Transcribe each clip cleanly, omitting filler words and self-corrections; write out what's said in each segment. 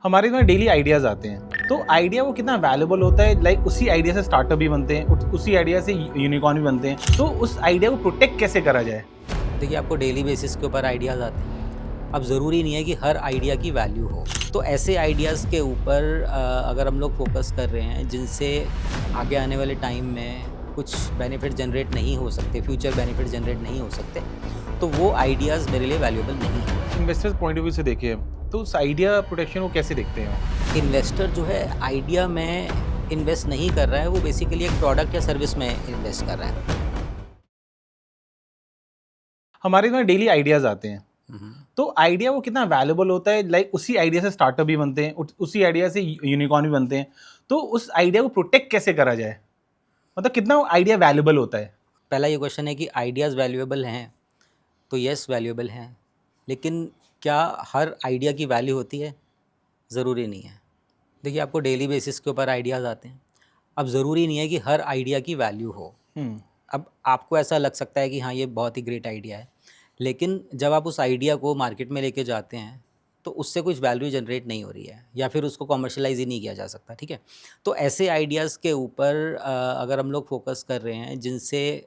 हमारे में daily ideas आते हैं, तो आइडिया वो कितना वैल्यूएबल होता है, लाइक उसी आइडिया से स्टार्टअप भी बनते हैं, उसी आइडिया से यूनिकॉर्न भी बनते हैं, तो उस आइडिया को प्रोटेक्ट कैसे करा जाए? देखिए, आपको डेली बेसिस के ऊपर आइडियाज़ आते हैं। अब ज़रूरी नहीं है कि हर आइडिया की वैल्यू हो। तो ऐसे आइडियाज़ के ऊपर अगर हम लोग फ़ोकस कर रहे हैं जिनसे आगे आने वाले टाइम में कुछ बेनिफिट जनरेट नहीं हो सकते, फ्यूचर बेनिफिट जनरेट नहीं हो सकते, तो वो आइडियाज़ मेरे लिए वैल्यूएबल नहीं हैं। इन्वेस्टर्स पॉइंट ऑफ व्यू से देखिए, तो उस आइडिया प्रोटेक्शन को कैसे देखते हैं वो? इन्वेस्टर जो है आइडिया में इन्वेस्ट नहीं कर रहा है, वो बेसिकली एक प्रोडक्ट या सर्विस में इन्वेस्ट कर रहा है। हमारे में डेली आइडियाज़ आते हैं, हुँ, हुँ। तो आइडिया वो कितना वैल्यूएबल होता है, लाइक उसी आइडिया से स्टार्टअप भी बनते हैं, उसी आइडिया से यूनिकॉर्न भी बनते हैं, तो उस आइडिया को प्रोटेक्ट कैसे करा जाए? मतलब कितना आइडिया वैल्यूएबल होता है? पहला ये क्वेश्चन है कि आइडियाज़ वैल्यूएबल हैं? तो येस वैल्यूएबल हैं, लेकिन क्या हर आइडिया की वैल्यू होती है? ज़रूरी नहीं है। देखिए, आपको डेली बेसिस के ऊपर आइडियाज़ आते हैं। अब ज़रूरी नहीं है कि हर आइडिया की वैल्यू हो। हुँ, अब आपको ऐसा लग सकता है कि हाँ, ये बहुत ही ग्रेट आइडिया है, लेकिन जब आप उस आइडिया को मार्केट में लेके जाते हैं, तो उससे कुछ वैल्यू जनरेट नहीं हो रही है या फिर उसको कॉमर्शियलाइज़ ही नहीं किया जा सकता, ठीक है? तो ऐसे आइडियाज़ के ऊपर अगर हम लोग फ़ोकस कर रहे हैं, जिनसे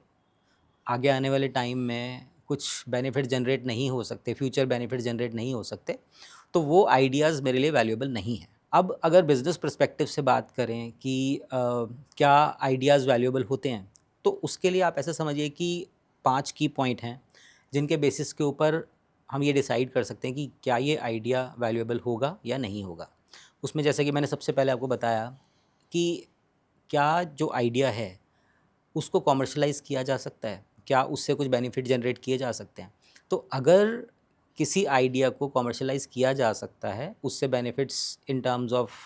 आगे आने वाले टाइम में कुछ बेनिफिट जनरेट नहीं हो सकते, फ्यूचर बेनिफिट जनरेट नहीं हो सकते, तो वो आइडियाज़ मेरे लिए वैल्यूएबल नहीं हैं। अब अगर बिज़नेस पर्सपेक्टिव से बात करें कि क्या आइडियाज़ वैल्यूएबल होते हैं, तो उसके लिए आप ऐसा समझिए कि 5 की पॉइंट हैं, जिनके बेसिस के ऊपर हम ये डिसाइड कर सकते हैं कि क्या ये आइडिया वैल्यूएबल होगा या नहीं होगा। उसमें जैसा कि मैंने सबसे पहले आपको बताया कि क्या जो आइडिया है उसको कॉमर्शियलाइज़ किया जा सकता है? क्या उससे कुछ बेनिफिट जनरेट किए जा सकते हैं? तो अगर किसी आइडिया को कॉमर्शियलाइज़ किया जा सकता है, उससे benefits in terms of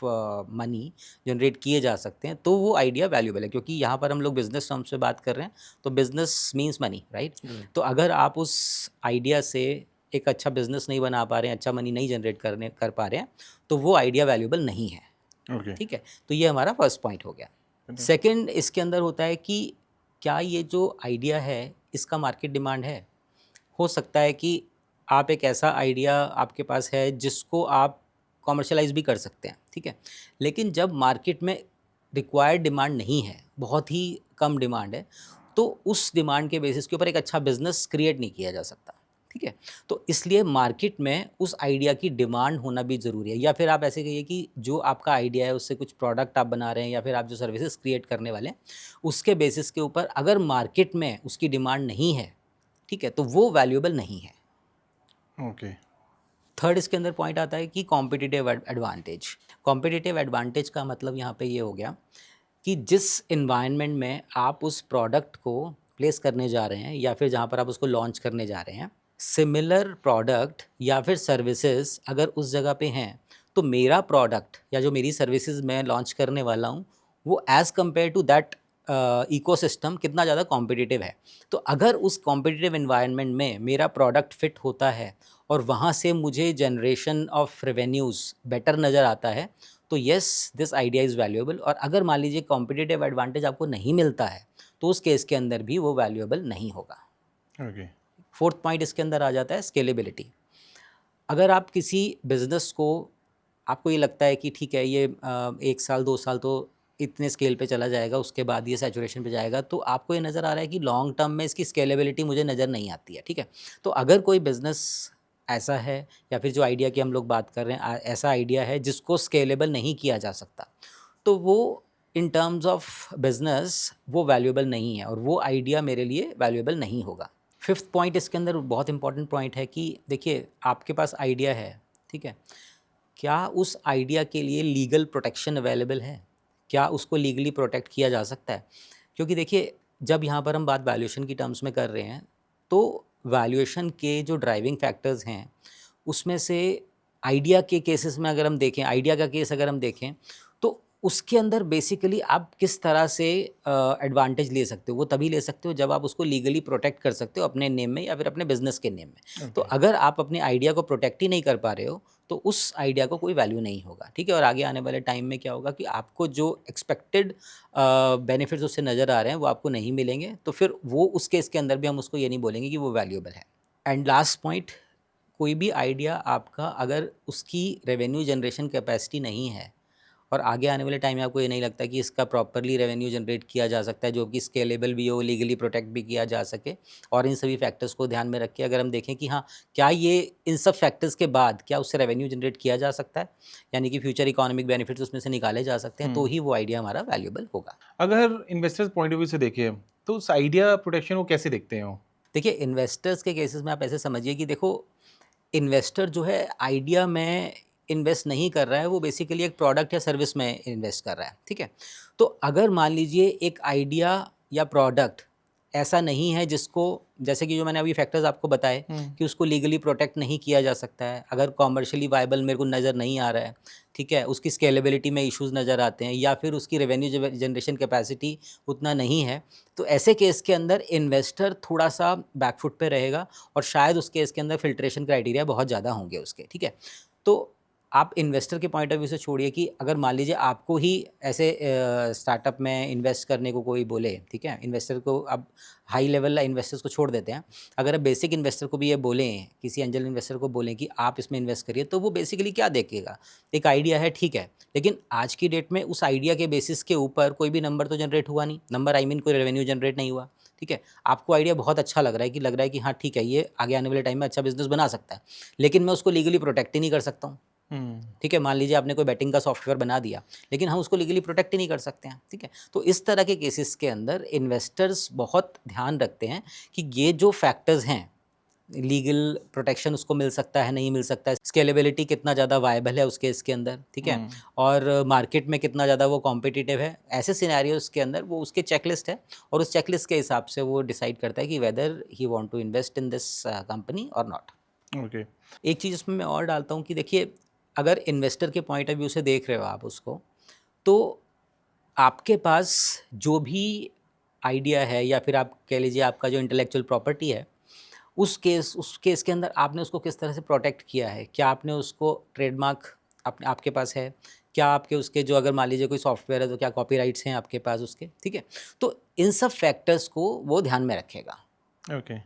money generate किए जा सकते हैं, तो वो आइडिया वैल्यूएबल है, क्योंकि यहाँ पर हम लोग बिज़नेस टर्म्स में बात कर रहे हैं, तो बिज़नेस मीन्स मनी, राइट? तो अगर आप उस आइडिया से एक अच्छा बिज़नेस नहीं बना पा रहे हैं, अच्छा मनी नहीं जनरेट कर पा रहे हैं, तो वो आइडिया वैल्यूएबल नहीं है, ओके। ठीक है? तो ये हमारा फर्स्ट पॉइंट हो गया। सेकंड इसके अंदर होता है कि क्या ये जो आइडिया है इसका मार्केट डिमांड है? हो सकता है कि आप एक ऐसा आइडिया आपके पास है जिसको आप कॉमर्शियलाइज़ भी कर सकते हैं, ठीक है? लेकिन जब मार्केट में रिक्वायर्ड डिमांड नहीं है, बहुत ही कम डिमांड है, तो उस डिमांड के बेसिस के ऊपर एक अच्छा बिज़नेस क्रिएट नहीं किया जा सकता, ठीक है? तो इसलिए मार्केट में उस आइडिया की डिमांड होना भी ज़रूरी है, या फिर आप ऐसे कहिए कि जो आपका आइडिया है उससे कुछ प्रोडक्ट आप बना रहे हैं या फिर आप जो सर्विसेज क्रिएट करने वाले हैं, उसके बेसिस के ऊपर अगर मार्केट में उसकी डिमांड नहीं है, ठीक है, तो वो वैल्यूएबल नहीं है। ओके। थर्ड इसके अंदर पॉइंट आता है कि कॉम्पिटिटिव एडवांटेज। कॉम्पिटिटिव एडवांटेज का मतलब यहाँ पे ये हो गया कि जिस इन्वायरमेंट में आप उस प्रोडक्ट को प्लेस करने जा रहे हैं या फिर जहाँ पर आप उसको लॉन्च करने जा रहे हैं, सिमिलर प्रोडक्ट या फिर सर्विसेज अगर उस जगह पे हैं, तो मेरा प्रोडक्ट या जो मेरी सर्विसेज मैं लॉन्च करने वाला हूँ, वो as compare to that ecosystem कितना ज़्यादा कॉम्पिटिटिव है। तो अगर उस कॉम्पिटिटिव इन्वायरमेंट में मेरा प्रोडक्ट फिट होता है और वहाँ से मुझे जनरेशन ऑफ रेवेन्यूज़ बेटर नज़र आता है, तो yes this idea is valuable. और अगर मान लीजिए कॉम्पिटिटिव एडवांटेज आपको नहीं मिलता है, तो उस केस के अंदर भी वो वैल्यूएबल नहीं होगा। ओके। फोर्थ पॉइंट इसके अंदर आ जाता है स्केलेबिलिटी। अगर आप किसी बिज़नेस को, आपको ये लगता है कि ठीक है ये 1 साल 2 साल तो इतने स्केल पे चला जाएगा, उसके बाद ये सैचुरेशन पे जाएगा, तो आपको ये नज़र आ रहा है कि लॉन्ग टर्म में इसकी स्केलेबिलिटी मुझे नज़र नहीं आती है, ठीक है? तो अगर कोई बिज़नेस ऐसा है या फिर जो आइडिया की हम लोग बात कर रहे हैं ऐसा आइडिया है जिसको स्केलेबल नहीं किया जा सकता, तो वो इन टर्म्स ऑफ बिज़नेस वो वैल्यूएबल नहीं है और वो आइडिया मेरे लिए वैल्यूएबल नहीं होगा। फिफ्थ पॉइंट इसके अंदर बहुत इंपॉर्टेंट पॉइंट है कि देखिए, आपके पास आइडिया है, ठीक है? क्या उस आइडिया के लिए लीगल प्रोटेक्शन अवेलेबल है? क्या उसको लीगली प्रोटेक्ट किया जा सकता है? क्योंकि देखिए, जब यहाँ पर हम बात वैल्यूएशन की टर्म्स में कर रहे हैं, तो वैल्यूएशन के जो ड्राइविंग फैक्टर्स हैं, उसमें से आइडिया के केसेस में अगर हम देखें, आइडिया का केस अगर हम देखें, तो उसके अंदर बेसिकली आप किस तरह से एडवांटेज ले सकते हो, वो तभी ले सकते हो जब आप उसको लीगली प्रोटेक्ट कर सकते हो अपने नेम में या फिर अपने बिज़नेस के नेम में। तो ओके। अगर आप अपने आइडिया को प्रोटेक्ट ही नहीं कर पा रहे हो, तो उस आइडिया को कोई वैल्यू नहीं होगा, ठीक है? और आगे आने वाले टाइम में क्या होगा कि आपको जो एक्सपेक्टेड बेनिफिट्स उससे नज़र आ रहे हैं, वो आपको नहीं मिलेंगे, तो फिर वो उस केस के अंदर भी हम उसको ये नहीं बोलेंगे कि वो वैल्यूएबल है। एंड लास्ट पॉइंट, कोई भी आइडिया आपका अगर उसकी रेवेन्यू जनरेशन कैपेसिटी नहीं है और आगे आने वाले टाइम में आपको ये नहीं लगता कि इसका प्रॉपरली रेवेन्यू जनरेट किया जा सकता है, जो कि स्केलेबल भी हो, लीगली प्रोटेक्ट भी किया जा सके, और इन सभी फैक्टर्स को ध्यान में रख के अगर हम देखें कि हाँ क्या ये इन सब फैक्टर्स के बाद क्या उससे रेवेन्यू जनरेट किया जा सकता है, यानी कि फ्यूचर इकोनॉमिक बेनिफिट्स उसमें से निकाले जा सकते हैं, तो ही वो आइडिया हमारा वैल्यूएबल होगा। अगर इन्वेस्टर्स पॉइंट ऑफ व्यू से देखें तो उस आइडिया प्रोटेक्शन को कैसे देखते हैं वो? देखिए, इन्वेस्टर्स के केसेस में आप ऐसे समझिए कि देखो, इन्वेस्टर जो है आइडिया में इन्वेस्ट नहीं कर रहा है, वो बेसिकली एक प्रोडक्ट या सर्विस में इन्वेस्ट कर रहा है, ठीक है। तो अगर मान लीजिए एक आइडिया या प्रोडक्ट ऐसा नहीं है जिसको, जैसे कि जो मैंने अभी फैक्टर्स आपको बताए कि उसको लीगली प्रोटेक्ट नहीं किया जा सकता है, अगर कॉमर्शियली वायबल मेरे को नज़र नहीं आ रहा है, ठीक है, उसकी स्केलेबिलिटी में इश्यूज नज़र आते हैं, या फिर उसकी रेवेन्यू जनरेशन कैपेसिटी उतना नहीं है, तो ऐसे केस के अंदर इन्वेस्टर थोड़ा सा बैकफुट पे रहेगा, और शायद उस केस के अंदर फिल्ट्रेशन क्राइटेरिया बहुत ज़्यादा होंगे उसके, ठीक है। तो आप इन्वेस्टर के पॉइंट ऑफ व्यू से छोड़िए कि अगर मान लीजिए आपको ही ऐसे स्टार्टअप में इन्वेस्ट करने को कोई बोले, ठीक है, इन्वेस्टर को, अब हाई लेवल इन्वेस्टर्स को छोड़ देते हैं, अगर आप बेसिक इन्वेस्टर को भी ये बोलें, किसी एंजल इन्वेस्टर को बोलें कि आप इसमें इन्वेस्ट करिए, तो वो बेसिकली क्या देखेगा, एक आइडिया है, ठीक है, लेकिन आज की डेट में उस आइडिया के बेसिस के ऊपर कोई भी नंबर तो जनरेट हुआ नहीं, नंबर आई मीन कोई रेवेन्यू जनरेट नहीं हुआ, ठीक है। आपको आइडिया बहुत अच्छा लग रहा है कि हाँ ठीक है, ये आगे आने वाले टाइम में अच्छा बिजनेस बना सकता है, लेकिन मैं उसको लीगली प्रोटेक्ट ही नहीं कर सकता हूँ, ठीक है। मान लीजिए आपने कोई बैटिंग का सॉफ्टवेयर बना दिया, लेकिन हम उसको लीगली प्रोटेक्ट ही नहीं कर सकते हैं, ठीक है। तो इस तरह के केसेस के अंदर इन्वेस्टर्स बहुत ध्यान रखते हैं कि ये जो फैक्टर्स हैं, लीगल प्रोटेक्शन उसको मिल सकता है, नहीं मिल सकता है, स्केलेबिलिटी कितना ज़्यादा वायबल है उसके इसके अंदर, ठीक है, और मार्केट में कितना ज़्यादा वो कॉम्पिटिटिव है, ऐसे सिनेरियोज के अंदर वो उसके चेकलिस्ट है, और उस चेकलिस्ट के हिसाब से वो डिसाइड करता है कि whether he want to invest in this company और नॉट। ओके। एक चीज़ इसमें मैं और डालता हूँ कि देखिए, अगर इन्वेस्टर के पॉइंट ऑफ व्यू से देख रहे हो आप उसको, तो आपके पास जो भी आइडिया है, या फिर आप कह लीजिए आपका जो इंटेलेक्चुअल प्रॉपर्टी है, उस केस के अंदर आपने उसको किस तरह से प्रोटेक्ट किया है, क्या आपने उसको ट्रेडमार्क आपके पास है, क्या आपके उसके जो, अगर मान लीजिए कोई सॉफ्टवेयर है तो क्या कॉपीराइट्स हैं आपके पास उसके, ठीक है। तो इन सब फैक्टर्स को वो ध्यान में रखेगा। ओके।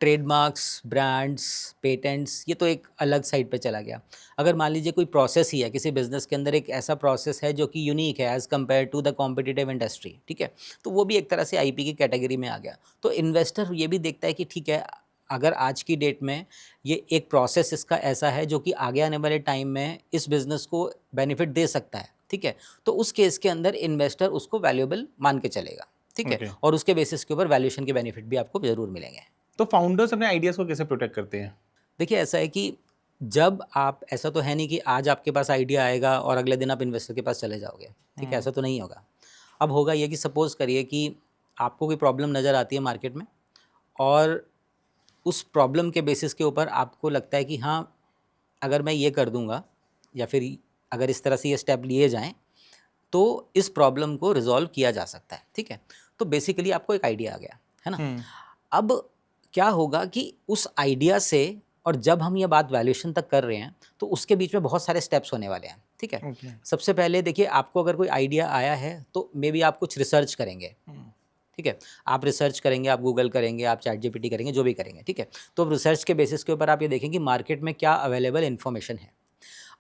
ट्रेडमार्क्स, ब्रांड्स, पेटेंट्स, ये तो एक अलग साइड पे चला गया। अगर मान लीजिए कोई प्रोसेस ही है किसी बिजनेस के अंदर, एक ऐसा प्रोसेस है जो कि यूनिक है as compare to the competitive industry, ठीक है, तो वो भी एक तरह से आईपी की कैटेगरी में आ गया। तो इन्वेस्टर ये भी देखता है कि ठीक है, अगर आज की डेट में ये एक प्रोसेस इसका ऐसा है जो कि आगे आने वाले टाइम में इस बिज़नेस को बेनिफिट दे सकता है, ठीक है, तो उस केस के अंदर इन्वेस्टर उसको वैल्यूएबल मान के चलेगा, ठीक है, Okay. और उसके बेसिस के ऊपर वैल्यूएशन के बेनिफिट भी आपको ज़रूर मिलेंगे। तो फाउंडर्स अपने आइडियाज़ को कैसे प्रोटेक्ट करते हैं? देखिए, ऐसा है कि जब आप, ऐसा तो है नहीं कि आज आपके पास आइडिया आएगा और अगले दिन आप इन्वेस्टर के पास चले जाओगे, ठीक है, ऐसा तो नहीं होगा। अब होगा ये कि सपोज़ करिए कि आपको कोई प्रॉब्लम नज़र आती है मार्केट में, और उस प्रॉब्लम के बेसिस के ऊपर आपको लगता है कि हाँ, अगर मैं ये कर दूंगा, या फिर अगर इस तरह से ये स्टेप लिए जाएं, तो इस प्रॉब्लम को रिजॉल्व किया जा सकता है, ठीक है। तो बेसिकली आपको एक आइडिया आ गया, है ना। अब क्या होगा कि उस आइडिया से, और जब हम ये बात वैल्यूएशन तक कर रहे हैं, तो उसके बीच में बहुत सारे स्टेप्स होने वाले हैं, ठीक है। ओके। सबसे पहले देखिए, आपको अगर कोई आइडिया आया है तो मे बी आप कुछ रिसर्च करेंगे, ठीक है, आप रिसर्च करेंगे, आप गूगल करेंगे, आप चैट जीपीटी करेंगे, जो भी करेंगे, ठीक है। तो रिसर्च के बेसिस के ऊपर आप ये देखेंगे मार्केट में क्या अवेलेबल इन्फॉर्मेशन है।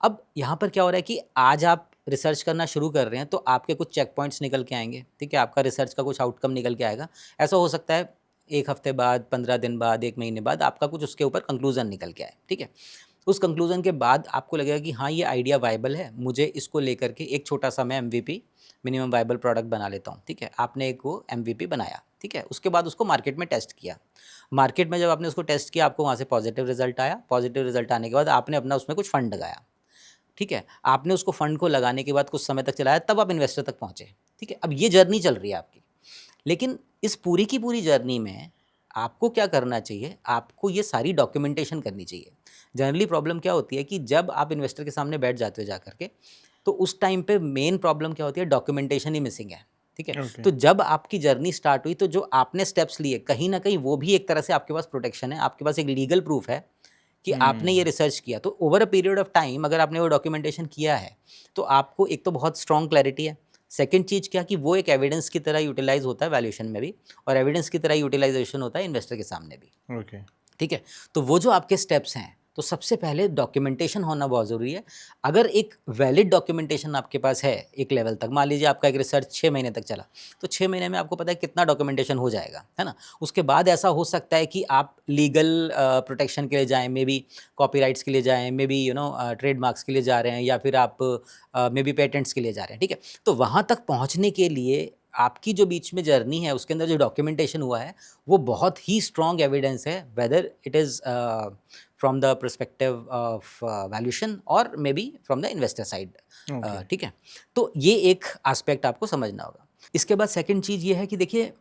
अब यहाँ पर क्या हो रहा है कि आज आप रिसर्च करना शुरू कर रहे हैं, तो आपके कुछ चेक पॉइंट्स निकल के आएंगे, ठीक है, आपका रिसर्च का कुछ आउटकम निकल के आएगा। ऐसा हो सकता है 1 हफ्ते बाद, 15 दिन बाद, 1 महीने बाद आपका कुछ उसके ऊपर कंक्लूजन निकल के आए, ठीक है। उस कंक्लूजन के बाद आपको लगेगा कि हाँ, ये आइडिया वायबल है, मुझे इसको लेकर के एक छोटा सा मैं MVP, मिनिमम वायबल प्रोडक्ट बना लेता हूँ, ठीक है। आपने एक वो MVP बनाया, ठीक है, उसके बाद उसको मार्केट में टेस्ट किया। मार्केट में जब आपने उसको टेस्ट किया, आपको वहाँ से पॉजिटिव रिजल्ट आया। पॉजिटिव रिजल्ट आने के बाद आपने अपना उसमें कुछ फंड लगाया, ठीक है। आपने उसको फंड को लगाने के बाद कुछ समय तक चलाया, तब आप इन्वेस्टर तक पहुँचे, ठीक है। अब ये जर्नी चल रही है आपकी, लेकिन इस पूरी की पूरी जर्नी में आपको क्या करना चाहिए, आपको ये सारी डॉक्यूमेंटेशन करनी चाहिए। जनरली प्रॉब्लम क्या होती है कि जब आप इन्वेस्टर के सामने बैठ जाते हो जा करके, तो उस टाइम पे मेन प्रॉब्लम क्या होती है, डॉक्यूमेंटेशन ही मिसिंग है, ठीक है। Okay. तो जब आपकी जर्नी स्टार्ट हुई, तो जो आपने स्टेप्स लिए, कहीं ना कहीं वो भी एक तरह से आपके पास प्रोटेक्शन है, आपके पास एक लीगल प्रूफ है कि आपने ये रिसर्च किया। तो over a period of time अगर आपने वो डॉक्यूमेंटेशन किया है, तो आपको एक तो बहुत स्ट्रॉन्ग क्लैरिटी है। सेकंड चीज़ क्या कि वो एक एविडेंस की तरह यूटिलाइज होता है वैल्यूएशन में भी, और एविडेंस की तरह यूटिलाइजेशन होता है इन्वेस्टर के सामने भी, ओके। ठीक है। तो वो जो आपके स्टेप्स हैं, तो सबसे पहले डॉक्यूमेंटेशन होना बहुत ज़रूरी है। अगर एक वैलिड डॉक्यूमेंटेशन आपके पास है एक लेवल तक, मान लीजिए आपका एक रिसर्च 6 महीने तक चला, तो 6 महीने में आपको पता है कितना डॉक्यूमेंटेशन हो जाएगा, है ना? उसके बाद ऐसा हो सकता है कि आप लीगल प्रोटेक्शन के लिए जाएँ, मे बी कॉपीराइट्स के लिए जाएँ, मे बी ट्रेडमार्क्स के लिए जा रहे हैं, या फिर आप मे बी पेटेंट्स के लिए जा रहे हैं, ठीक है? तो वहाँ तक पहुँचने के लिए आपकी जो बीच में जर्नी है, उसके अंदर जो डॉक्यूमेंटेशन हुआ है, वो बहुत ही स्ट्रॉन्ग एविडेंस है, whether it is from the perspective of valuation और maybe from the investor side, Okay. ठीक है? तो ये एक एस्पेक्ट आपको समझना होगा। इसके बाद सेकंड चीज़ ये है कि देखिए,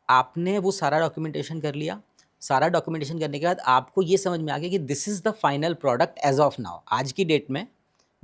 आपने वो सारा डॉक्यूमेंटेशन कर लिया, सारा डॉक्यूमेंटेशन करने के बाद आपको ये समझ में आ गया कि this is the final product as of now. आज की डेट में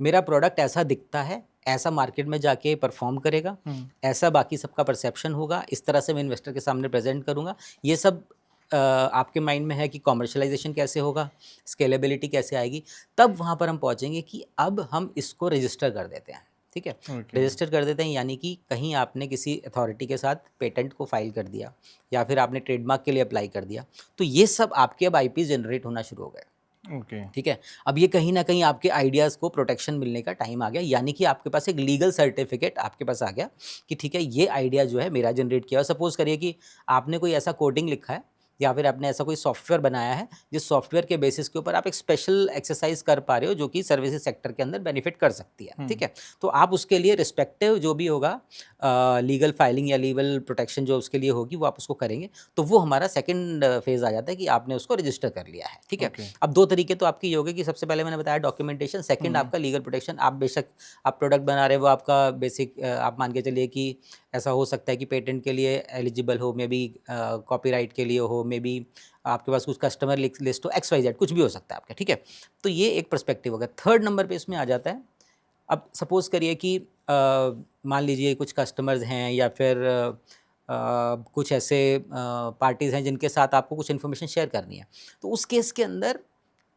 मेरा प्रोडक्ट ऐसा दिखता है, ऐसा मार्केट में जाके परफॉर्म करेगा, ऐसा बाकी सबका परसेप्शन होगा, इस तरह से मैं इन्वेस्टर के सामने प्रेजेंट करूँगा। ये सब आपके माइंड में है कि कॉमर्शियलाइजेशन कैसे होगा, स्केलेबिलिटी कैसे आएगी। तब वहाँ पर हम पहुँचेंगे कि अब हम इसको रजिस्टर कर देते हैं, ठीक है? Okay. रजिस्टर कर देते हैं, यानी कि कहीं आपने किसी अथॉरिटी के साथ पेटेंट को फाइल कर दिया, या फिर आपने ट्रेडमार्क के लिए अप्लाई कर दिया, तो ये सब आपके अब आईपी जनरेट होना शुरू हो गए, Okay. ठीक है? अब ये कहीं ना कहीं आपके आइडियाज़ को प्रोटेक्शन मिलने का टाइम आ गया, यानी कि आपके पास एक लीगल सर्टिफिकेट आपके पास आ गया कि ठीक है, ये आइडिया जो है मेरा जनरेट किया। और सपोज करिए कि आपने कोई ऐसा कोडिंग लिखा है, या फिर आपने ऐसा कोई सॉफ्टवेयर बनाया है, जिस सॉफ्टवेयर के बेसिस के ऊपर आप एक स्पेशल एक्सरसाइज कर पा रहे हो, जो कि सर्विसेज सेक्टर के अंदर बेनिफिट कर सकती है, ठीक है? तो आप उसके लिए रिस्पेक्टिव जो भी होगा लीगल फाइलिंग या लीगल प्रोटेक्शन जो उसके लिए होगी, वो आप उसको करेंगे। तो वो हमारा सेकंड फेज़ आ जाता है कि आपने उसको रजिस्टर कर लिया है, ठीक है? Okay. अब 2 तरीके तो आपके ये हो गए कि सबसे पहले मैंने बताया डॉक्यूमेंटेशन, सेकंड आपका लीगल प्रोटेक्शन। आप बेशक आप प्रोडक्ट बना रहे हो, वो आपका बेसिक आप मान के चलिए कि ऐसा हो सकता है कि पेटेंट के लिए एलिजिबल हो, मे बी कॉपीराइट के लिए हो, मे बी आपके पास कुछ कस्टमर लिस्ट हो, XYZ कुछ भी हो सकता है आपका, ठीक है? तो ये एक पर्सपेक्टिव हो गया। थर्ड नंबर पे इसमें आ जाता है, अब सपोज करिए कि मान लीजिए कुछ कस्टमर्स हैं, या फिर कुछ ऐसे पार्टीज़ हैं जिनके साथ आपको कुछ इन्फॉर्मेशन शेयर करनी है, तो उस केस के अंदर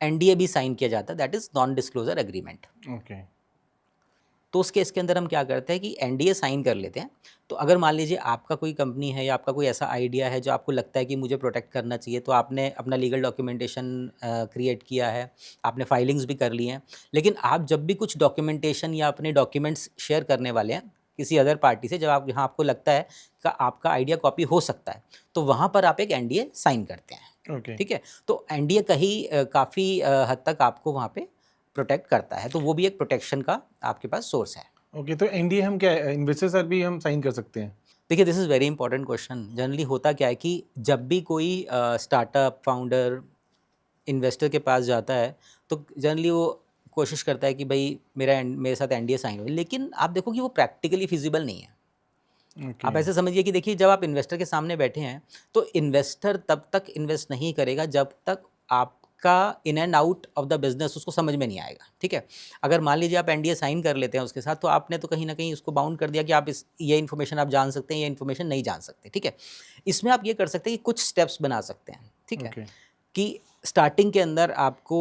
NDA भी साइन किया जाता है, that is non disclosure agreement. Okay. तो उस केस के अंदर हम क्या करते हैं कि NDA साइन कर लेते हैं। तो अगर मान लीजिए आपका कोई कंपनी है, या आपका कोई ऐसा आइडिया है जो आपको लगता है कि मुझे प्रोटेक्ट करना चाहिए, तो आपने अपना लीगल डॉक्यूमेंटेशन क्रिएट किया है, आपने फाइलिंग्स भी कर ली हैं, लेकिन आप जब भी कुछ डॉक्यूमेंटेशन या अपने डॉक्यूमेंट्स शेयर करने वाले हैं किसी अदर पार्टी से, जब आप यहाँ आपको लगता है कि आपका आइडिया कॉपी हो सकता है, तो वहाँ पर आप एक NDA साइन करते हैं, Okay. ठीक है? तो NDA कहीं काफ़ी हद तक आपको वहाँ पे प्रोटेक्ट करता है, तो वो भी एक प्रोटेक्शन का आपके पास सोर्स है। Okay. तो NDA हम क्या इन्वेस्टर साथ भी हम साइन कर सकते हैं? देखिए, this is very important question. Generally होता क्या है कि जब भी कोई स्टार्टअप फाउंडर इन्वेस्टर के पास जाता है, तो जनरली वो कोशिश करता है कि भाई मेरे साथ NDA साइन हो, लेकिन आप देखो कि वो प्रैक्टिकली फिजिबल नहीं है। Okay. आप ऐसे समझिए कि देखिए, जब आप इन्वेस्टर के सामने बैठे हैं, तो इन्वेस्टर तब तक इन्वेस्ट नहीं करेगा जब तक आपका in and out of the business उसको समझ में नहीं आएगा, ठीक है? अगर मान लीजिए आप NDA साइन कर लेते हैं उसके साथ, तो आपने तो कहीं ना कहीं उसको बाउंड कर दिया कि आप ये इन्फॉर्मेशन आप जान सकते हैं, ये इन्फॉर्मेशन नहीं जान सकते, ठीक है? इसमें आप ये कर सकते हैं कि कुछ स्टेप्स बना सकते हैं, ठीक है? Okay. कि स्टार्टिंग के अंदर आपको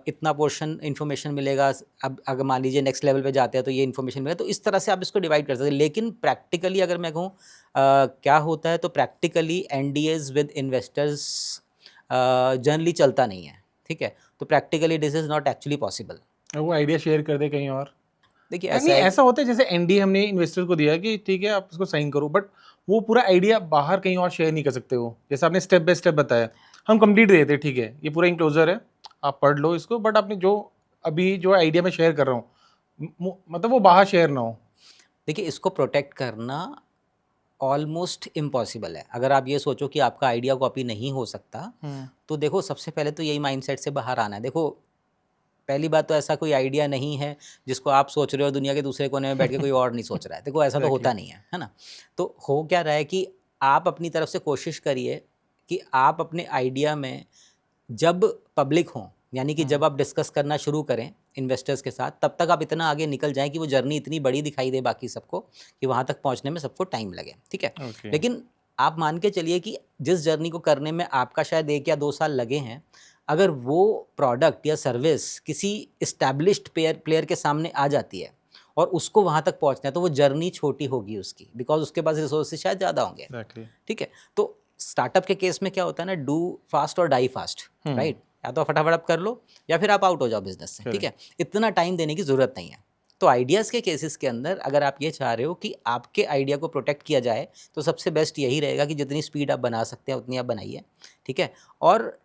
इतना पोर्शन इन्फॉर्मेशन मिलेगा, अब अगर मान लीजिए नेक्स्ट लेवल पे जाते हैं तो ये इन्फॉर्मेशन मिलेगा, तो इस तरह से आप इसको डिवाइड कर सकते हैं। लेकिन प्रैक्टिकली अगर मैं कहूँ क्या होता है, तो practically NDAs with investors generally चलता नहीं है, ठीक है? तो practically this is not actually possible. वो आइडिया शेयर कर दे कहीं और। देखिए नहीं ऐसा है, ऐसा होता है जैसे NDA हमने इन्वेस्टर को दिया कि ठीक है आप इसको साइन करो, बट वो पूरा आइडिया बाहर कहीं और शेयर नहीं कर सकते। वो जैसे आपने स्टेप बाय स्टेप बताया, हम कंप्लीट देते ठीक है ये पूरा इंक्लोजर है, आप पढ़ लो इसको, बट आपने जो अभी जो आइडिया मैं शेयर कर रहा हूँ मतलब वो बाहर शेयर ना हो। देखिए इसको प्रोटेक्ट करना ऑलमोस्ट इम्पॉसिबल है। अगर आप ये सोचो कि आपका आइडिया कॉपी नहीं हो सकता, तो देखो सबसे पहले तो यही माइंडसेट से बाहर आना है। देखो पहली बात तो ऐसा कोई आइडिया नहीं है जिसको आप सोच रहे हो दुनिया के दूसरे कोने में बैठ के कोई और नहीं सोच रहा है। देखो ऐसा तो होता नहीं है ना? तो हो क्या रहा है कि आप अपनी तरफ से कोशिश करिए कि आप अपने आइडिया में जब पब्लिक हों, यानी कि जब आप डिस्कस करना शुरू करें इन्वेस्टर्स के साथ, तब तक आप इतना आगे निकल जाएं कि वो जर्नी इतनी बड़ी दिखाई दे बाकी सबको कि वहाँ तक पहुँचने में सबको टाइम लगे, ठीक है? Okay. लेकिन आप मान के चलिए कि जिस जर्नी को करने में आपका शायद 1 या 2 साल लगे हैं, अगर वो प्रोडक्ट या सर्विस किसी इस्टेब्लिश्ड प्लेयर के सामने आ जाती है और उसको वहाँ तक पहुँचना है, तो वो जर्नी छोटी होगी उसकी, बिकॉज उसके पास रिसोर्सेज शायद ज़्यादा होंगे, ठीक है? तो स्टार्टअप के केस में क्या होता है ना, डू फास्ट और डाई फास्ट, राइट? या तो फटाफट आप कर लो या फिर आप आउट हो जाओ बिजनेस से, ठीक है। इतना टाइम देने की ज़रूरत नहीं है। तो आइडियाज़ के केसेस के अंदर अगर आप ये चाह रहे हो कि आपके आइडिया को प्रोटेक्ट किया जाए तो सबसे बेस्ट यही रहेगा कि जितनी स्पीड आप बना सकते हैं उतनी आप बनाइए, ठीक है। और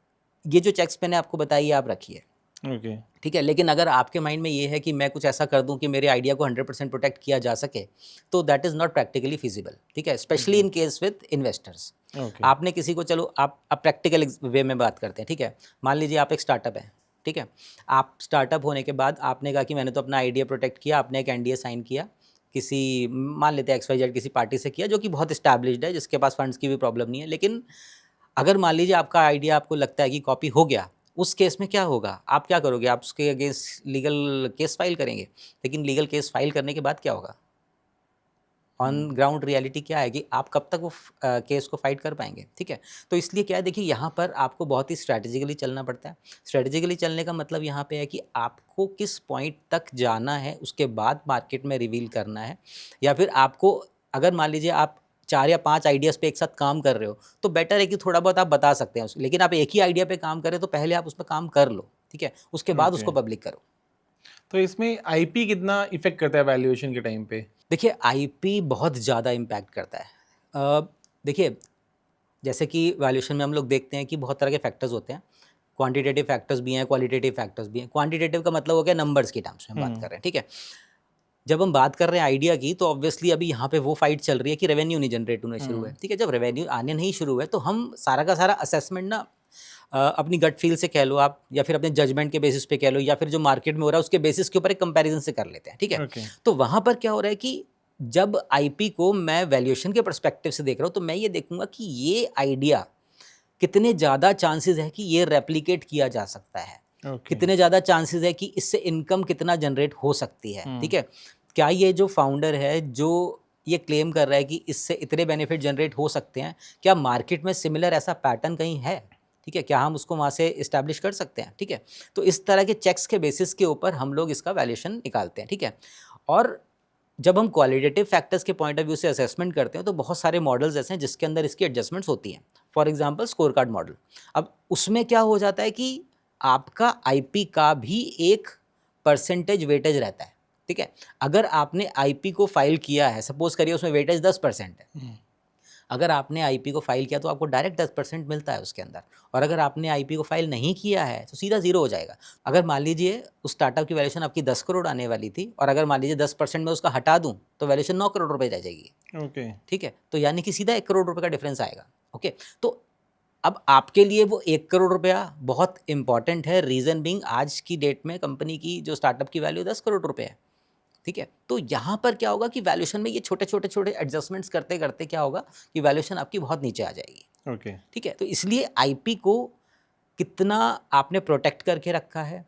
ये जो चेक्स मैंने आपको बताई आप रखिए, ओके। ठीक है। लेकिन अगर आपके माइंड में ये है कि मैं कुछ ऐसा कर दूं कि मेरे आइडिया को 100% प्रोटेक्ट किया जा सके, तो that is not practically feasible, ठीक है, specially in case with investors. Okay. आपने किसी को, चलो आप प्रैक्टिकल वे में बात करते हैं, ठीक है। मान लीजिए आप एक स्टार्टअप है, ठीक है। आप स्टार्टअप होने के बाद आपने कहा कि मैंने तो अपना आइडिया प्रोटेक्ट किया, आपने एक एनडीए साइन किया किसी, मान लेते हैं XYZ किसी पार्टी से किया जो कि बहुत इस्टेब्लिश्ड है, जिसके पास फंड्स की भी प्रॉब्लम नहीं है। लेकिन अगर मान लीजिए आपका आइडिया आपको लगता है कि कॉपी हो गया, उस केस में क्या होगा? आप क्या करोगे? आप उसके अगेंस्ट लीगल केस फाइल करेंगे। लेकिन लीगल केस फाइल करने के बाद क्या होगा? ऑन ग्राउंड रियलिटी क्या है कि आप कब तक वो केस को फाइट कर पाएंगे, ठीक है। तो इसलिए क्या है, देखिए यहाँ पर आपको बहुत ही स्ट्रैटेजिकली चलना पड़ता है। स्ट्रैटेजिकली चलने का मतलब यहाँ पे है कि आपको किस पॉइंट तक जाना है, उसके बाद मार्केट में रिवील करना है। या फिर आपको, अगर मान लीजिए आप 4 या 5 आइडियाज़ पे एक साथ काम कर रहे हो, तो बेटर है कि थोड़ा बहुत आप बता सकते हैं लेकिन आप एक ही आइडिया पे काम करें तो पहले आप उस पर काम कर लो, ठीक है, उसके बाद उसको पब्लिक करो। तो इसमें आईपी कितना इफेक्ट करता है वैल्यूएशन के टाइम पे? देखिए आईपी बहुत ज़्यादा इम्पैक्ट करता है। देखिए जैसे कि वैल्यूएशन में हम लोग देखते हैं कि बहुत तरह के फैक्टर्स होते हैं। क्वांटिटेटिव फैक्टर्स भी हैं, क्वालिटेटिव फैक्टर्स भी हैं। क्वांटिटेटिव का मतलब हो गया नंबर्स की टर्म्स में बात कर रहे हैं, ठीक है। जब हम बात कर रहे हैं आइडिया की, तो ऑब्वियसली अभी यहाँ पे वो फाइट चल रही है कि रेवेन्यू नहीं जनरेट होने शुरू हुए, ठीक है। जब रेवेन्यू आने नहीं शुरू हुए तो हम सारा का सारा असेसमेंट ना अपनी गट फील से कह लो आप, या फिर अपने जजमेंट के बेसिस पे कह लो, या फिर जो मार्केट में हो रहा है उसके बेसिस के ऊपर एक कंपैरिजन से कर लेते हैं, ठीक है। ओके। तो वहाँ पर क्या हो रहा है कि जब आईपी को मैं वैल्यूएशन के पर्सपेक्टिव से देख रहा हूँ, तो मैं ये देखूंगा कि ये आइडिया कितने ज़्यादा चांसेस है कि ये रेप्लिकेट किया जा सकता है, ओके। कितने ज़्यादा चांसेस है कि इससे इनकम कितना जनरेट हो सकती है, ठीक है। क्या ये जो फाउंडर है जो ये क्लेम कर रहा है कि इससे इतने बेनिफिट जनरेट हो सकते हैं, क्या मार्केट में सिमिलर ऐसा पैटर्न कहीं है, ठीक है, क्या हम उसको वहाँ से इस्टेब्लिश कर सकते हैं, ठीक है। तो इस तरह के चेक्स के बेसिस के ऊपर हम लोग इसका वैल्यूएशन निकालते हैं, ठीक है। और जब हम क्वालिटेटिव फैक्टर्स के पॉइंट ऑफ व्यू से असेसमेंट करते हैं तो बहुत सारे मॉडल्स ऐसे हैं जिसके अंदर इसकी एडजस्टमेंट्स होती हैं। For example score card model. अब उसमें क्या हो जाता है कि आपका आईपी का भी एक परसेंटेज वेटेज रहता है, ठीक है। अगर आपने आईपी को फाइल किया है, सपोज करिए उसमें वेटेज 10% है, अगर आपने आईपी को फाइल किया तो आपको डायरेक्ट 10% मिलता है उसके अंदर। और अगर आपने आईपी को फाइल नहीं किया है तो सीधा 0 हो जाएगा। अगर मान लीजिए उस स्टार्टअप की वैल्यूएशन आपकी 10 करोड़ आने वाली थी, और अगर मान लीजिए 10% में उसका हटा दूं तो वैल्यूएशन 9 करोड़ रुपए रह जाएगी, ओके। ठीक है। तो यानी कि सीधा 1 करोड़ रुपए का डिफरेंस आएगा, ओके। तो अब आपके लिए वो 1 करोड़ रुपया बहुत इंपॉर्टेंट है, रीज़न बीइंग आज की डेट में कंपनी की जो स्टार्टअप की वैल्यू 10 करोड़ रुपए है, ठीक है। तो यहाँ पर क्या होगा कि वैल्यूएशन में ये छोटे छोटे छोटे एडजस्टमेंट्स करते करते क्या होगा कि वैल्यूएशन आपकी बहुत नीचे आ जाएगी, ओके। ठीक है। तो इसलिए आईपी को कितना आपने प्रोटेक्ट करके रखा है,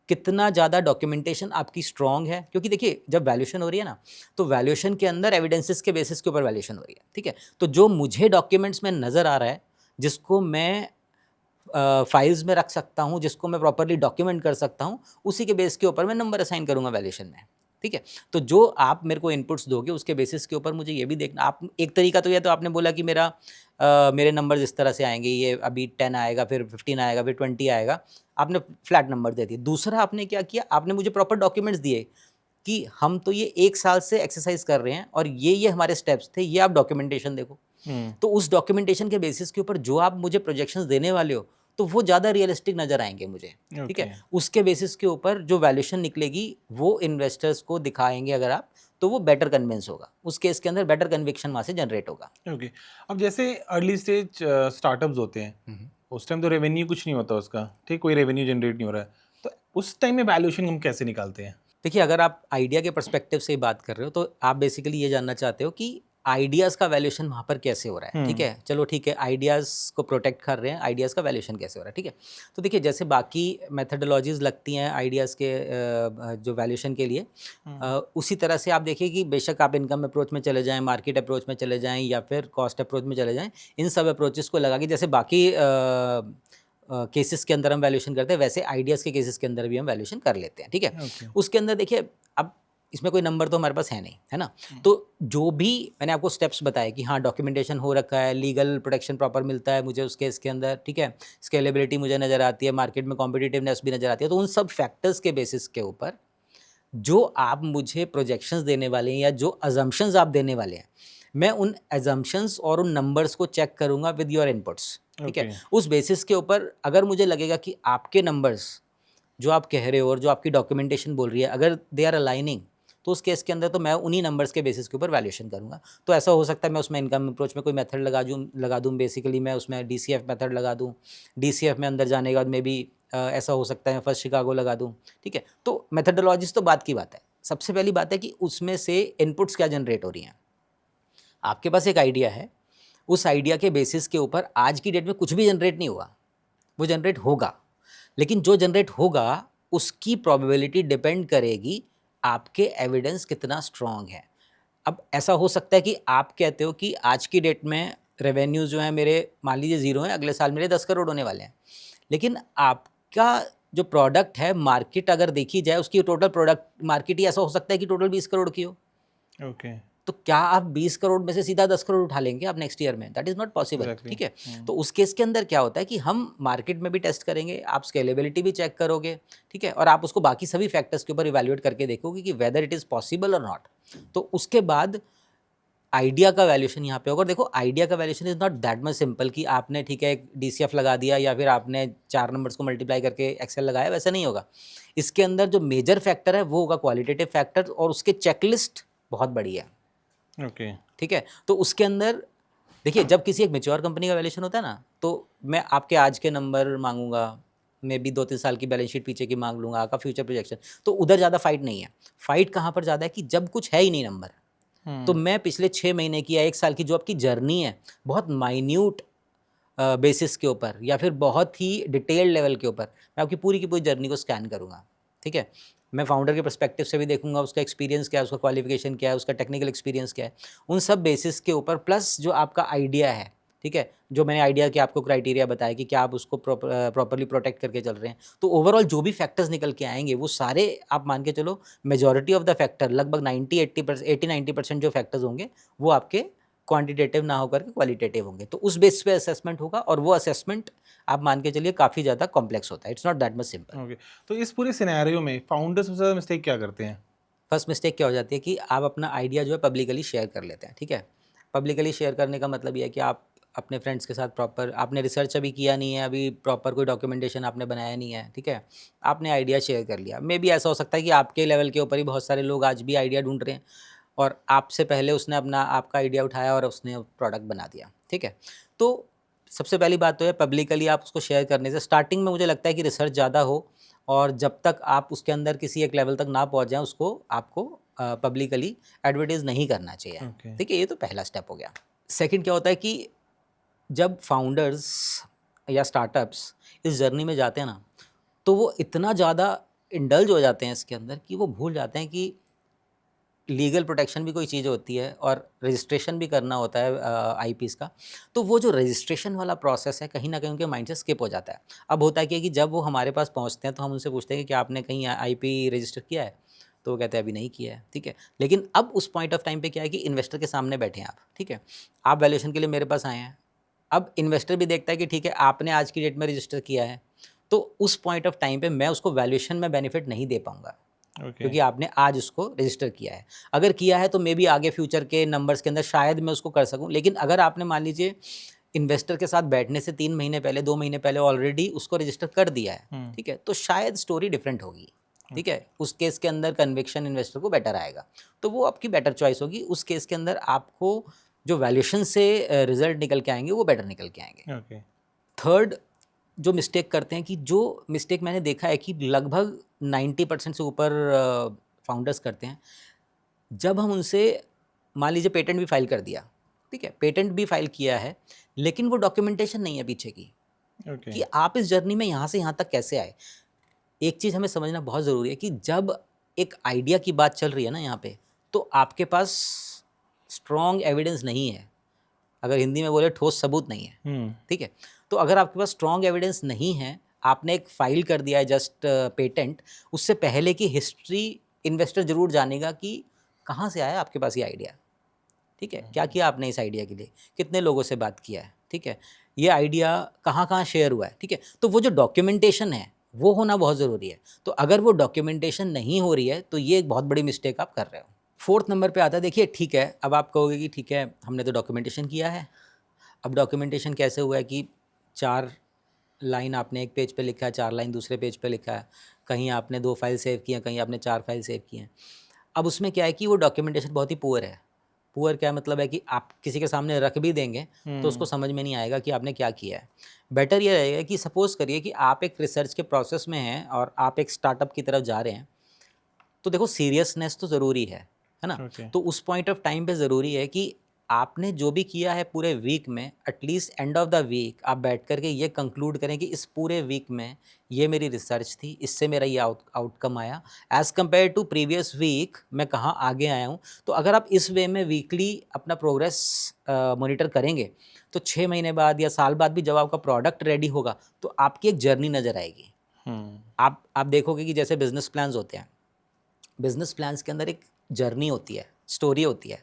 कितना ज़्यादा डॉक्यूमेंटेशन आपकी स्ट्रॉन्ग है, क्योंकि देखिए जब वैल्यूएशन हो रही है ना, तो वैल्यूएशन के अंदर एविडेंसेस के बेसिस के ऊपर वैल्यूएशन हो रही है, ठीक है। तो जो मुझे डॉक्यूमेंट्स में नज़र आ रहा है, जिसको मैं फाइल्स में रख सकता हूँ, जिसको मैं प्रॉपर्ली डॉक्यूमेंट कर सकता हूँ, उसी के बेस के ऊपर मैं नंबर असाइन करूँगा वैल्यूएशन में, ठीक है। तो जो आप मेरे को इनपुट्स दोगे उसके बेसिस के ऊपर मुझे ये भी देखना, आप एक तरीका तो ये तो आपने बोला कि मेरे नंबर्स इस तरह से आएंगे, ये अभी 10 आएगा, फिर 15 आएगा, फिर 20 आएगा, आपने फ्लैट नंबर दे दिए। दूसरा आपने क्या किया, आपने मुझे प्रॉपर डॉक्यूमेंट्स दिए कि हम तो ये 1 साल से एक्सरसाइज कर रहे हैं और ये हमारे स्टेप्स थे, ये आप डॉक्यूमेंटेशन देखो। तो उस डॉक्यूमेंटेशन के बेसिस के ऊपर जो आप मुझे प्रोजेक्शंस देने वाले हो, तो वो ज़्यादा रियलिस्टिक नज़र आएंगे मुझे, ठीक है। उसके बेसिस के ऊपर जो वैल्यूएशन निकलेगी वो इन्वेस्टर्स को दिखाएंगे अगर आप, तो वो बेटर कन्विंस होगा, उस केस के अंदर बेटर कन्विक्शन वहाँ से जनरेट होगा। ओके। अब जैसे अर्ली स्टेज स्टार्टअप्स होते हैं, उस टाइम तो रेवेन्यू कुछ नहीं होता उसका, ठीक, कोई रेवेन्यू जनरेट नहीं हो रहा है, तो उस टाइम में वैल्यूएशन हम कैसे निकालते हैं? देखिए अगर आप आइडिया के पर्सपेक्टिव से बात कर रहे हो तो आप बेसिकली ये जानना चाहते हो कि आइडियाज़ का वैल्यूएशन वहाँ पर कैसे हो रहा है, ठीक है। चलो ठीक है, आइडियाज़ को प्रोटेक्ट कर रहे हैं, आइडियाज़ का वैल्यूएशन कैसे हो रहा है, ठीक है। तो देखिए जैसे बाकी मेथडोलॉजीज़ लगती हैं आइडियाज़ के जो वैल्यूएशन के लिए, उसी तरह से आप देखिए कि बेशक आप इनकम अप्रोच में चले जाएँ, मार्केट अप्रोच में चले जाएँ, या फिर कॉस्ट अप्रोच में चले जाएँ, इन सब अप्रोचेस को लगा के जैसे बाकी केसेस के अंदर हम वैल्यूएशन करते हैं, वैसे आइडियाज़ के केसेस के अंदर भी हम वैल्यूएशन कर लेते हैं, ठीक है। ओके। उसके अंदर देखिए अब इसमें कोई नंबर तो हमारे पास है नहीं, है ना। तो जो भी मैंने आपको स्टेप्स बताए कि हाँ डॉक्यूमेंटेशन हो रखा है, लीगल प्रोटेक्शन प्रॉपर मिलता है मुझे उस केस के अंदर, ठीक है, स्केलेबिलिटी मुझे नज़र आती है, मार्केट में कॉम्पिटिटिवनेस भी नज़र आती है, तो उन सब फैक्टर्स के बेसिस के ऊपर जो आप मुझे प्रोजेक्शंस देने वाले हैं या जो अजम्पशंस आप देने वाले हैं, मैं उन अजम्पशंस और उन नंबर्स को चेक करूंगा विद योर इनपुट्स, ठीक है। उस बेसिस के ऊपर अगर मुझे लगेगा कि आपके नंबर्स जो आप कह रहे हो और जो आपकी डॉक्यूमेंटेशन बोल रही है अगर दे आर अलाइनिंग, तो उस केस के अंदर तो मैं उन्हीं नंबर्स के बेसिस के ऊपर वैल्यूएशन करूंगा। तो ऐसा हो सकता है मैं उसमें इनकम अप्रोच में कोई मेथड लगा दूँ बेसिकली मैं उसमें DCF मेथड लगा दूँ, DCF में अंदर जाने के बाद में भी ऐसा हो सकता है मैं फर्स्ट शिकागो लगा दूँ, ठीक है। तो मेथडोलॉजीज तो बात की बात है, सबसे पहली बात है कि उसमें से इनपुट्स क्या जनरेट हो रही हैं। आपके पास एक आइडिया है, उस आइडिया के बेसिस के ऊपर आज की डेट में कुछ भी जनरेट नहीं हुआ, वो जनरेट होगा, लेकिन जो जनरेट होगा उसकी प्रोबेबिलिटी डिपेंड करेगी आपके एविडेंस कितना स्ट्रॉन्ग है। अब ऐसा हो सकता है कि आप कहते हो कि आज की डेट में रेवेन्यू जो है मेरे मान लीजिए 0 है, अगले साल मेरे 10 करोड़ होने वाले हैं, लेकिन आपका जो प्रोडक्ट है मार्केट अगर देखी जाए उसकी टोटल प्रोडक्ट मार्केट ही ऐसा हो सकता है कि टोटल 20 करोड़ की हो। ओके। तो क्या आप 20 करोड़ में से सीधा 10 करोड़ उठा लेंगे आप नेक्स्ट ईयर में? That is not possible, Exactly. ठीक है। तो उस केस के अंदर क्या होता है कि हम मार्केट में भी टेस्ट करेंगे, आप स्केलेबिलिटी भी चेक करोगे, ठीक है, और आप उसको बाकी सभी फैक्टर्स के ऊपर इवैल्यूएट करके देखोगे कि वेदर इट इज़ पॉसिबल और नॉट। तो उसके बाद आइडिया का वैल्यूएशन यहाँ पे होगा। देखो आइडिया का valuation is not that much simple कि आपने ठीक है एक DCF लगा दिया या फिर आपने 4 नंबर्स को मल्टीप्लाई करके एक्सेल लगाया, वैसा नहीं होगा। इसके अंदर जो मेजर फैक्टर है वो होगा क्वालिटेटिव फैक्टर, और उसके चेकलिस्ट बहुत बड़ी है, ओके। ठीक है। तो उसके अंदर देखिए जब किसी एक मैच्योर कंपनी का वैल्यूएशन होता है ना, तो मैं आपके आज के नंबर मांगूंगा, मे बी 2-3 साल की बैलेंस शीट पीछे की मांग लूँगा, आपका फ्यूचर प्रोजेक्शन, तो उधर ज़्यादा फाइट नहीं है। फाइट कहाँ पर ज़्यादा है कि जब कुछ है ही नहीं नंबर, तो मैं पिछले 6 महीने की या 1 साल की जो आपकी जर्नी है बहुत माइन्यूट बेसिस के ऊपर या फिर बहुत ही डिटेल्ड लेवल के ऊपर मैं आपकी पूरी की पूरी जर्नी को स्कैन करूँगा, ठीक है। मैं फाउंडर के पर्सपेक्टिव से भी देखूंगा उसका एक्सपीरियंस क्या है, उसका क्वालिफिकेशन क्या है, उसका टेक्निकल एक्सपीरियंस क्या है, उन सब बेसिस के ऊपर प्लस जो आपका आइडिया है, ठीक है, जो मैंने आइडिया के आपको क्राइटेरिया बताया कि क्या आप उसको प्रॉपरली प्रोटेक्ट करके चल रहे हैं। तो ओवरऑल जो भी फैक्टर्स निकल के आएंगे वो सारे आप मान के चलो मेजॉरिटी ऑफ द फैक्टर लगभग 80-90% जो फैक्टर्स होंगे वो आपके क्वांटिटेटिव ना होकर के क्वालिटेटिव होंगे। तो उस बेस पे असेसमेंट होगा और वो असेसमेंट आप मान के चलिए काफ़ी ज़्यादा कॉम्प्लेक्स होता है, it's not that much simple. Okay. तो इस पूरे सिनेरियो में फाउंडर सबसे ज़्यादा मिस्टेक क्या करते हैं? फर्स्ट मिस्टेक क्या हो जाती है कि आप अपना आइडिया जो है पब्लिकली शेयर कर लेते हैं, ठीक है। पब्लिकली शेयर करने का मतलब ये है कि आप अपने फ्रेंड्स के साथ प्रॉपर आपने रिसर्च अभी किया नहीं है, अभी प्रॉपर कोई डॉक्यूमेंटेशन आपने बनाया नहीं है, ठीक है, आपने आइडिया शेयर कर लिया। मे बी ऐसा हो सकता है कि आपके लेवल के ऊपर ही बहुत सारे लोग आज भी आइडिया ढूंढ रहे हैं और आपसे पहले उसने अपना आपका आइडिया उठाया और उसने प्रोडक्ट बना दिया, ठीक है। तो सबसे पहली बात तो है पब्लिकली आप उसको शेयर करने से स्टार्टिंग में मुझे लगता है कि रिसर्च ज़्यादा हो और जब तक आप उसके अंदर किसी एक लेवल तक ना पहुंच जाएं उसको आपको पब्लिकली एडवर्टाइज नहीं करना चाहिए, ओके। ठीक है। ये तो पहला स्टेप हो गया। सेकंड क्या होता है कि जब फाउंडर्स या स्टार्टअप्स इस जर्नी में जाते हैं ना, तो वो इतना ज़्यादा इंडल्ज हो जाते हैं इसके अंदर कि वो भूल जाते हैं कि लीगल प्रोटेक्शन भी कोई चीज़ होती है और रजिस्ट्रेशन भी करना होता है आईपीज़ का। तो वो जो रजिस्ट्रेशन वाला प्रोसेस है कहीं न कहीं उनके माइंड से स्किप हो जाता है। अब होता है क्या कि जब वो हमारे पास पहुँचते हैं तो हम उनसे पूछते हैं कि क्या आपने कहीं आईपी रजिस्टर किया है? तो वो कहते हैं अभी नहीं किया है, ठीक है। लेकिन अब उस पॉइंट ऑफ टाइम पे क्या है कि इन्वेस्टर के सामने बैठे हैं आप, ठीक है। आप वैल्यूएशन के लिए मेरे पास आए हैं। अब इन्वेस्टर भी देखता है कि ठीक है आपने आज की डेट में रजिस्टर किया है, तो उस पॉइंट ऑफ टाइम पे मैं उसको वैल्यूएशन में बेनिफिट नहीं दे पाऊँगा। ओके। क्योंकि आपने आज उसको रजिस्टर किया है। अगर किया है तो मे बी आगे फ्यूचर के नंबर्स के अंदर शायद मैं उसको कर सकूँ। लेकिन अगर आपने मान लीजिए इन्वेस्टर के साथ बैठने से 3 महीने पहले, 2 महीने पहले ऑलरेडी उसको रजिस्टर कर दिया है, ठीक है, तो शायद स्टोरी डिफरेंट होगी, ठीक है। उस केस के अंदर कन्विक्शन इन्वेस्टर को बेटर आएगा, तो वो आपकी बेटर चॉइस होगी। उस केस के अंदर आपको जो वैल्यूएशन से रिजल्ट निकल के आएंगे वो बेटर निकल के आएंगे। ओके। थर्ड जो मिस्टेक करते हैं कि जो मिस्टेक मैंने देखा है कि लगभग 90% से ऊपर फाउंडर्स करते हैं, जब हम उनसे मान लीजिए पेटेंट भी फाइल कर दिया, ठीक है, पेटेंट भी फाइल किया है, लेकिन वो डॉक्यूमेंटेशन नहीं है पीछे की ओके। कि आप इस जर्नी में यहाँ से यहाँ तक कैसे आए। एक चीज़ हमें समझना बहुत ज़रूरी है कि जब एक आइडिया की बात चल रही है ना यहाँ पे, तो आपके पास स्ट्रॉन्ग एविडेंस नहीं है, अगर हिंदी में बोले ठोस सबूत नहीं है, ठीक है। तो अगर आपके पास स्ट्रॉन्ग एविडेंस नहीं है, आपने एक फाइल कर दिया है जस्ट पेटेंट, उससे पहले की हिस्ट्री इन्वेस्टर ज़रूर जानेगा कि कहाँ से आया आपके पास ये आइडिया, ठीक है, क्या किया आपने इस आइडिया के लिए, कितने लोगों से बात किया है, ठीक है, ये आइडिया कहाँ कहाँ शेयर हुआ है, ठीक है। तो वो जो डॉक्यूमेंटेशन है वो होना बहुत ज़रूरी है। तो अगर वो डॉक्यूमेंटेशन नहीं हो रही है तो ये एक बहुत बड़ी मिस्टेक आप कर रहे हो। फोर्थ नंबर पे आता है, देखिए ठीक है, अब आप कहोगे कि ठीक है हमने तो डॉक्यूमेंटेशन किया है, अब डॉक्यूमेंटेशन कैसे हुआ है कि 4 लाइन आपने एक पेज पे लिखा है, 4 लाइन दूसरे पेज पे लिखा है, कहीं आपने 2 फाइल सेव की हैं, कहीं आपने 4 फाइल सेव की हैं। अब उसमें क्या है कि वो डॉक्यूमेंटेशन बहुत ही पुअर है। पुअर क्या मतलब है कि आप किसी के सामने रख भी देंगे तो उसको समझ में नहीं आएगा कि आपने क्या किया है। बेटर ये रहेगा कि सपोज़ करिए कि आप एक रिसर्च के प्रोसेस में हैं और आप एक स्टार्टअप की तरफ जा रहे हैं, तो देखो सीरियसनेस तो ज़रूरी है ना? Okay. तो उस पॉइंट ऑफ टाइम पे ज़रूरी है कि आपने जो भी किया है पूरे वीक में, at least end of the week आप बैठ कर के ये कंक्लूड करें कि इस पूरे वीक में ये मेरी रिसर्च थी, इससे मेरा ये आउटकम आया, as compare to previous week मैं कहाँ आगे आया हूँ। तो अगर आप इस वे में वीकली अपना प्रोग्रेस मॉनिटर करेंगे, तो 6 महीने बाद या साल बाद भी जब आपका प्रोडक्ट रेडी होगा, तो आपकी एक जर्नी नज़र आएगी। आप देखोगे कि जैसे बिज़नेस प्लान्स होते हैं, बिज़नेस प्लान्स के अंदर एक जर्नी होती है, स्टोरी होती है।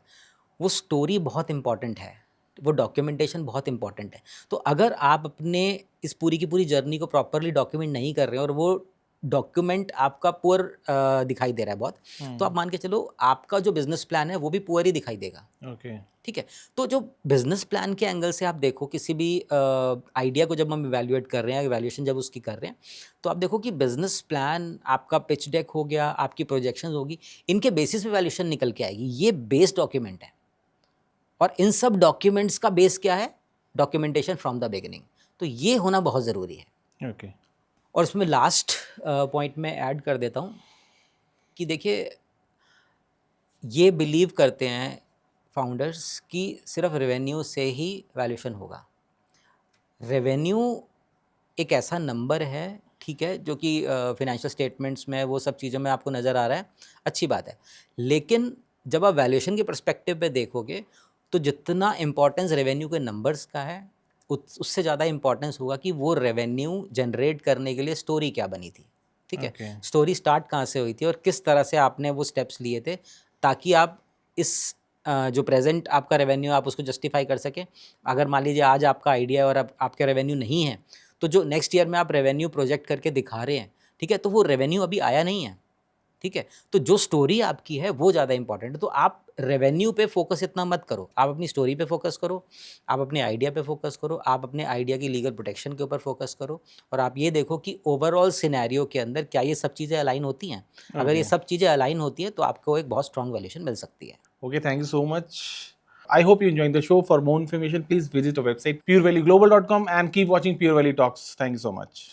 वो स्टोरी बहुत इम्पॉर्टेंट है, वो डॉक्यूमेंटेशन बहुत इम्पॉर्टेंट है। तो अगर आप अपने इस पूरी की पूरी जर्नी को प्रॉपरली डॉक्यूमेंट नहीं कर रहे हैं और वो डॉक्यूमेंट आपका पुअर दिखाई दे रहा है बहुत, तो आप मान के चलो आपका जो बिज़नेस प्लान है वो भी पुअर ही दिखाई देगा। Okay. ठीक है, तो जो बिज़नेस प्लान के एंगल से आप देखो किसी भी आइडिया को जब हम इवैल्यूएट कर रहे हैं, इवैल्यूएशन जब उसकी कर रहे हैं, तो आप देखो कि बिज़नेस प्लान, आपका पिच डेक हो गया, आपकी प्रोजेक्शंस होगी, इनके बेसिस पे वैल्यूएशन निकल के आएगी। ये बेस डॉक्यूमेंट है और इन सब डॉक्यूमेंट्स का बेस क्या है? Documentation from the beginning. तो ये होना बहुत ज़रूरी है। Okay. और इसमें लास्ट पॉइंट में ऐड कर देता हूँ कि देखिए, ये बिलीव करते हैं फाउंडर्स कि सिर्फ रेवेन्यू से ही वैल्यूएशन होगा। रेवेन्यू एक ऐसा नंबर है, ठीक है, जो कि फाइनेंशियल स्टेटमेंट्स में वो सब चीज़ों में आपको नज़र आ रहा है, अच्छी बात है। लेकिन जब आप वैल्यूएशन के पर्सपेक्टिव पे देखोगे, तो जितना इम्पोर्टेंस रेवेन्यू के नंबर्स का है, उससे ज़्यादा इम्पोर्टेंस होगा कि वो रेवेन्यू जनरेट करने के लिए स्टोरी क्या बनी थी, ठीक है। Okay. स्टोरी स्टार्ट कहाँ से हुई थी और किस तरह से आपने वो स्टेप्स लिए थे, ताकि आप इस जो प्रेजेंट आपका रेवेन्यू आप उसको जस्टिफाई कर सकें। अगर मान लीजिए आज आपका आइडिया और अब आपके रेवेन्यू नहीं है, तो जो नेक्स्ट ईयर में आप रेवेन्यू प्रोजेक्ट करके दिखा रहे हैं, ठीक है, तो वो रेवेन्यू अभी आया नहीं है, ठीक है। तो जो स्टोरी आपकी है वो ज़्यादा इंपॉर्टेंट है। तो आप रेवेन्यू पे फोकस इतना मत करो, आप अपनी स्टोरी पे फोकस करो, आप अपने आइडिया पे फोकस करो, आप अपने आइडिया की लीगल प्रोटेक्शन के ऊपर फोकस करो, और आप ये देखो कि ओवरऑल सिनेरियो के अंदर क्या ये सब चीज़ें अलाइन होती हैं। अगर ये Okay. सब चीज़ें अलाइन होती हैं तो आपको एक बहुत स्ट्रॉन्ग वैल्यूएशन मिल सकती है। Okay, thank you so much. I hope you enjoyed the show. For more information, please visit our website purevalleyglobal.com and keep watching Pure Valley Talks. Thank you so much.